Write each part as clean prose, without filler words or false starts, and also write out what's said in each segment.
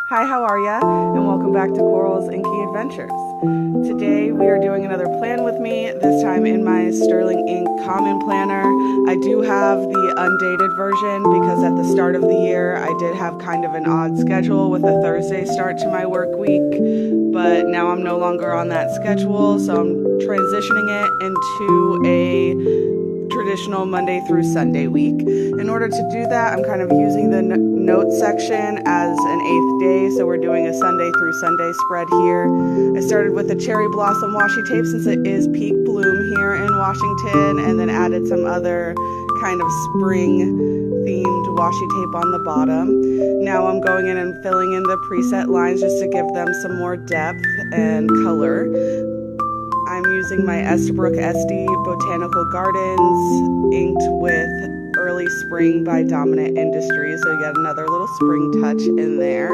Hi, how are ya? And welcome back to Coral's Inky Adventures. Today we are doing another plan with me, this time in my Sterling Ink Common Planner. I do have the undated version because at the start of the year I did have kind of an odd schedule with a Thursday start to my work week, but now I'm no longer on that schedule, so I'm transitioning it into a traditional Monday through Sunday week. In order to do that, I'm kind of using the notes section as an 8th day, so we're doing a Sunday through Sunday spread here. I started with the cherry blossom washi tape since it is peak bloom here in Washington, and then added some other kind of spring themed washi tape on the bottom. Now I'm going in and filling in the preset lines just to give them some more depth and color. I'm using my Estabrook SD Botanical Gardens inked with Early Spring by Dominant Industries, so you get another little spring touch in there.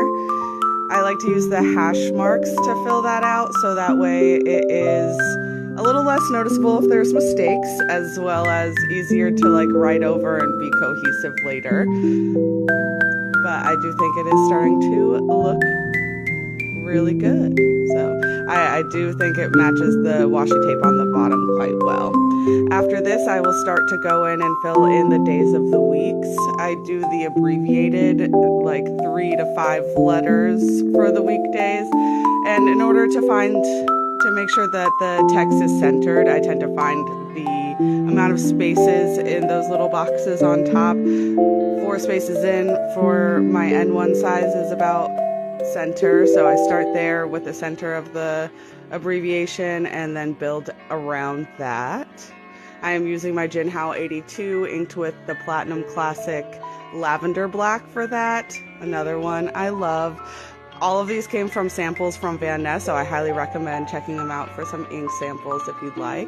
I like to use the hash marks to fill that out, so that way it is a little less noticeable if there's mistakes, as well as easier to like write over and be cohesive later. But I do think it is starting to look really good. So I do think it matches the washi tape on the bottom quite well. After this, I will start to go in and fill in the days of the weeks. I do the abbreviated, like 3 to 5 letters for the weekdays. And in order to make sure that the text is centered, I tend to find the amount of spaces in those little boxes on top. 4 spaces in for my N1 size is about center, so I start there with the center of the abbreviation and then build around that. I am using my Jinhao 82 inked with the Platinum Classic Lavender Black for that. Another one I love. All of these came from samples from Van Ness, so I highly recommend checking them out for some ink samples if you'd like.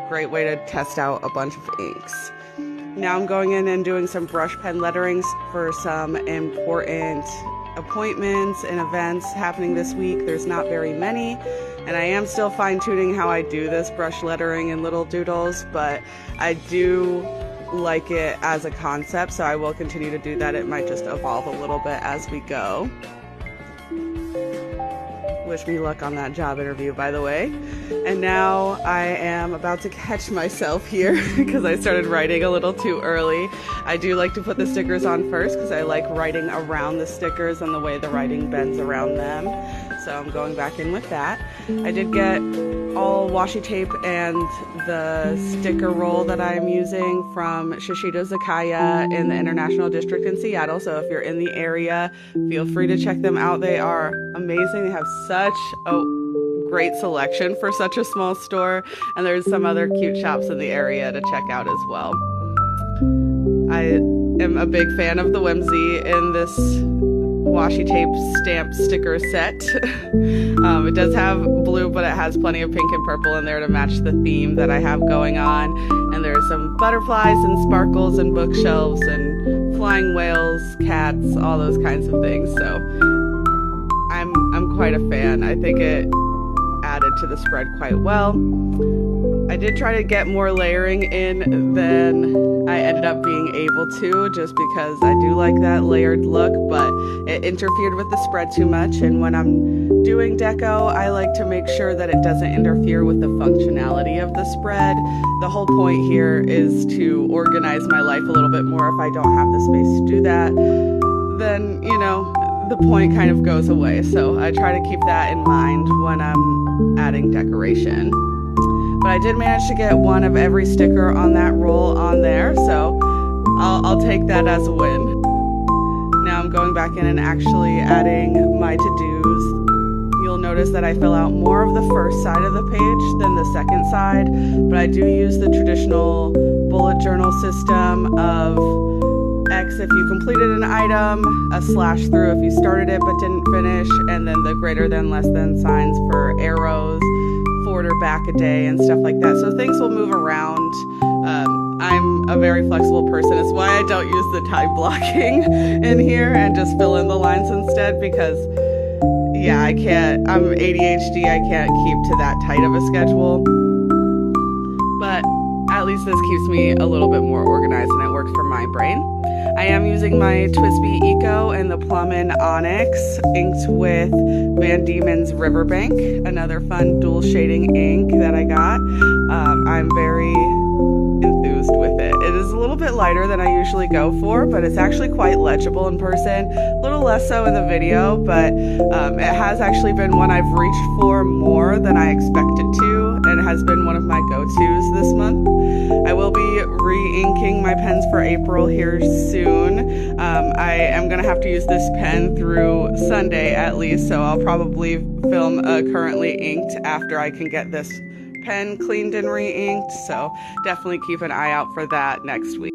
Great way to test out a bunch of inks. Now I'm going in and doing some brush pen letterings for some important appointments and events happening this week. There's not very many, and I am still fine-tuning how I do this brush lettering and little doodles, but I do like it as a concept, so I will continue to do that. It might just evolve a little bit as we go. Wish me luck on that job interview, by the way. And now I am about to catch myself here because I started writing a little too early. I do like to put the stickers on first because I like writing around the stickers and the way the writing bends around them. So I'm going back in with that. I did get all washi tape and the sticker roll that I'm using from Shishido Zakaya in the International District in Seattle. So if you're in the area, feel free to check them out. They are amazing. They have such a great selection for such a small store, and there's some other cute shops in the area to check out as well. I am a big fan of the whimsy in this washi tape stamp sticker set. It does have blue, but it has plenty of pink and purple in there to match the theme that I have going on. And there are some butterflies and sparkles and bookshelves and flying whales, cats, all those kinds of things. So I'm quite a fan. I think it added to the spread quite well. I did try to get more layering in than I ended up being able to, just because I do like that layered look, but it interfered with the spread too much. And when I'm doing deco, I like to make sure that it doesn't interfere with the functionality of the spread. The whole point here is to organize my life a little bit more. If I don't have the space to do that, then, you know, the point kind of goes away. So I try to keep that in mind when I'm adding decoration. But I did manage to get one of every sticker on that roll on there, so I'll take that as a win. Now I'm going back in and actually adding my to-dos. You'll notice that I fill out more of the first side of the page than the second side, but I do use the traditional bullet journal system of X if you completed an item, a slash through if you started it but didn't finish, and then the greater than, less than signs for arrows, forward or back a day, and stuff like that. So things will move around. I'm a very flexible person. It's why I don't use the time blocking in here and just fill in the lines instead, because yeah, I'm ADHD, I can't keep to that tight of a schedule. But at least this keeps me a little bit more organized and it works for my brain. I am using my TWSBI Eco and the Plummin Onyx inked with Van Diemen's Riverbank, another fun dual shading ink that I got. I'm very enthused with it. It is a little bit lighter than I usually go for, but it's actually quite legible in person. A little less so in the video, but it has actually been one I've reached for more than I expected to, and it has been one of my go-tos this month. I will be re-inking my pens for April here soon. I am going to have to use this pen through Sunday at least, so I'll probably film currently inked after I can get this pen cleaned and re-inked, so definitely keep an eye out for that next week.